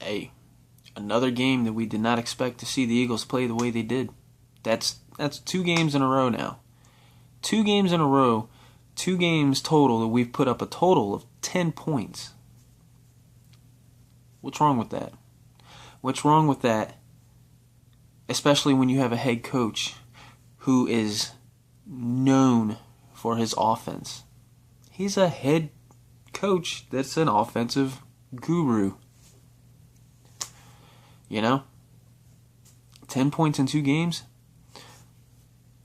hey, another game that we did not expect to see the Eagles play the way they did. That's 2 games in a row now. 2 games in a row, 2 games total that we've put up a total of 10 points. What's wrong with that? What's wrong with that? Especially when you have a head coach who is known for his offense. He's a head coach that's an offensive guru. You know? 10 points in 2 games?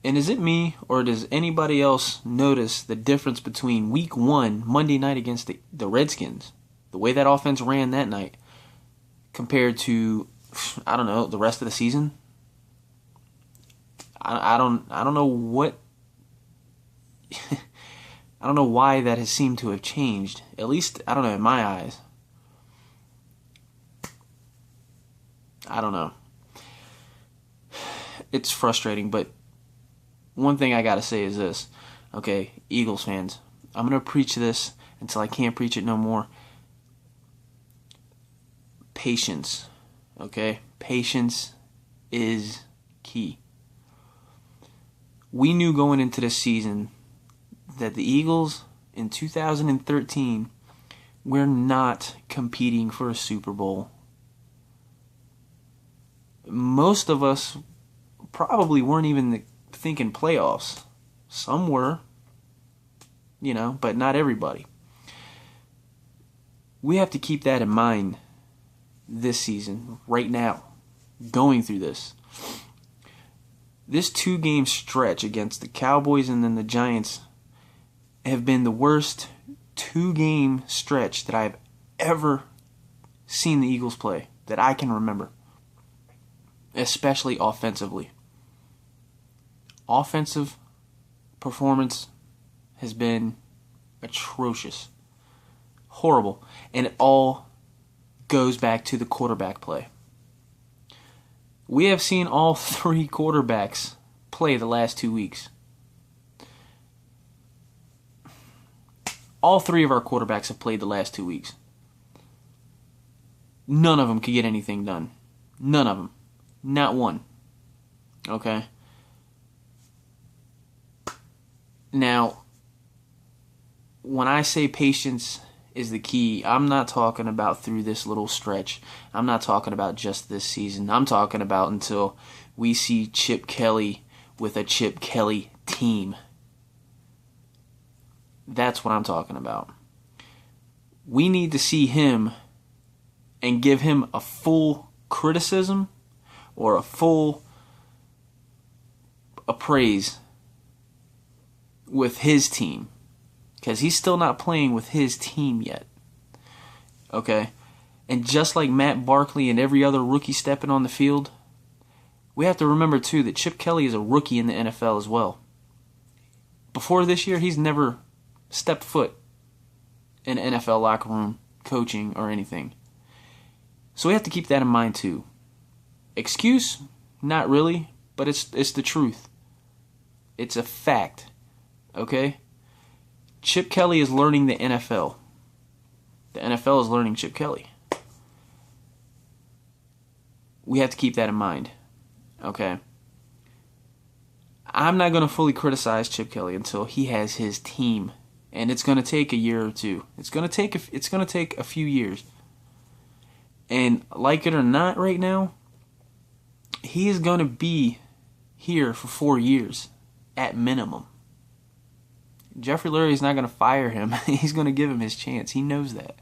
And is it me, or does anybody else notice the difference between week 1, Monday night against the Redskins, the way that offense ran that night, compared to, I don't know, the rest of the season? I don't know what I don't know why that has seemed to have changed. At least, I don't know, in my eyes. I don't know. It's frustrating, but one thing I gotta say is this. Okay, Eagles fans, I'm gonna preach this until I can't preach it no more. Patience. Okay? Patience is key. We knew going into this season that the Eagles in 2013 were not competing for a Super Bowl. Most of us probably weren't even thinking playoffs. Some were, but not everybody. We have to keep that in mind this season, right now, going through this. This 2-game stretch against the Cowboys and then the Giants have been the worst 2-game stretch that I've ever seen the Eagles play, that I can remember. Especially offensively. Offensive performance has been atrocious. Horrible. And it all goes back to the quarterback play. We have seen all 3 quarterbacks play the last 2 weeks. All 3 of our quarterbacks have played the last 2 weeks. None of them could get anything done. None of them. Not one. Okay? Now, when I say patience is the key, I'm not talking about through this little stretch. I'm not talking about just this season. I'm talking about until we see Chip Kelly with a Chip Kelly team. That's what I'm talking about. We need to see him and give him a full criticism or a full appraise with his team. Because he's still not playing with his team yet. Okay? And just like Matt Barkley and every other rookie stepping on the field, we have to remember too that Chip Kelly is a rookie in the NFL as well. Before this year, he's never stepped foot in an NFL locker room, coaching, or anything. So we have to keep that in mind too. Excuse? Not really, but it's the truth. It's a fact. Okay? Chip Kelly is learning the NFL. The NFL is learning Chip Kelly. We have to keep that in mind. Okay? I'm not going to fully criticize Chip Kelly until he has his team. And it's going to take a year or two. It's going to take a few years. And like it or not right now, he is going to be here for 4 years at minimum. Jeffrey Lurie is not going to fire him. He's going to give him his chance. He knows that.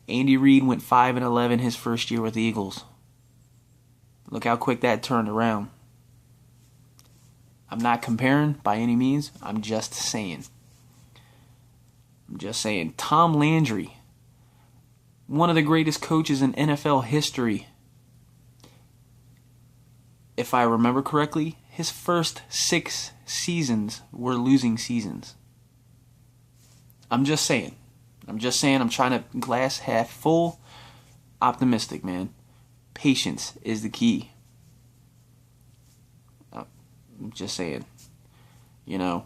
Andy Reid went 5-11 his first year with the Eagles. Look how quick that turned around. I'm not comparing by any means. I'm just saying. Tom Landry, one of the greatest coaches in NFL history. If I remember correctly, his first 6 seasons were losing seasons. I'm just saying. I'm trying to glass half full. Optimistic, man. Patience is the key. I'm just saying. And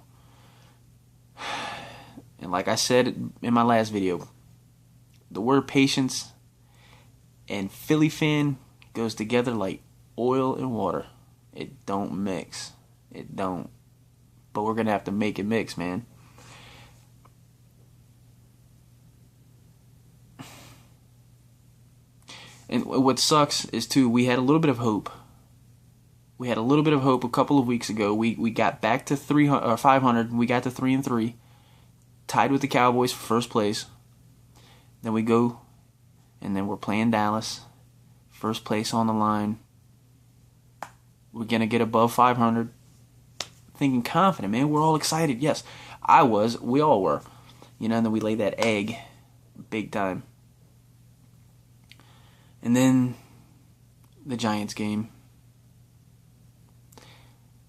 like I said in my last video, the word patience and Philly fan goes together like oil and water. It don't mix. It don't. But we're going to have to make it mix, man. And what sucks is, too, we had a little bit of hope. We had a little bit of hope a couple of weeks ago. We got back to 500. We got to 3-3. Tied with the Cowboys for first place. Then we go, and then we're playing Dallas. First place on the line. We're going to get above 500. Thinking confident, man. We're all excited. Yes, I was. We all were. And then we laid that egg big time. And then the Giants game.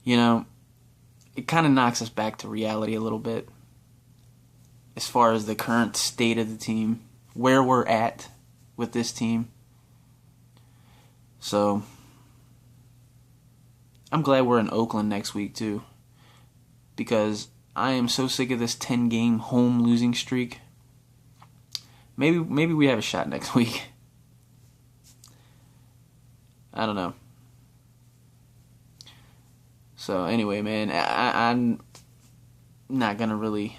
It kind of knocks us back to reality a little bit. As far as the current state of the team. Where we're at with this team. So, I'm glad we're in Oakland next week, too. Because I am so sick of this 10-game home losing streak. Maybe we have a shot next week. I don't know. So anyway, man, I'm not going to really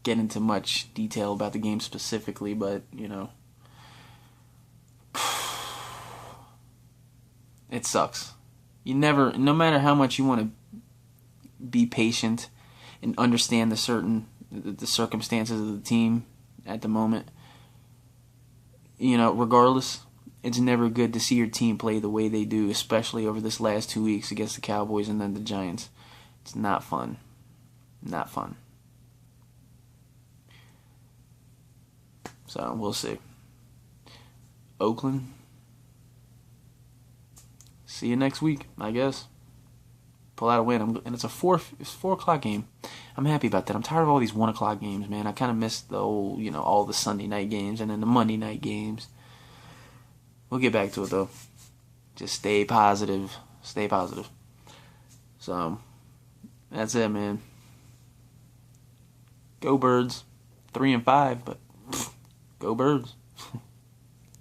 get into much detail about the game specifically, but, it sucks. No matter how much you want to be patient and understand the circumstances of the team at the moment, regardless, it's never good to see your team play the way they do, especially over this last 2 weeks against the Cowboys and then the Giants. It's not fun. Not fun. So, we'll see. Oakland. See you next week, I guess. Pull out a win. And it's a 4 o'clock game. I'm happy about that. I'm tired of all these 1 o'clock games, man. I kind of missed the old, all the Sunday night games and then the Monday night games. We'll get back to it, though. Just stay positive. Stay positive. So, that's it, man. Go Birds. 3-5, but go Birds.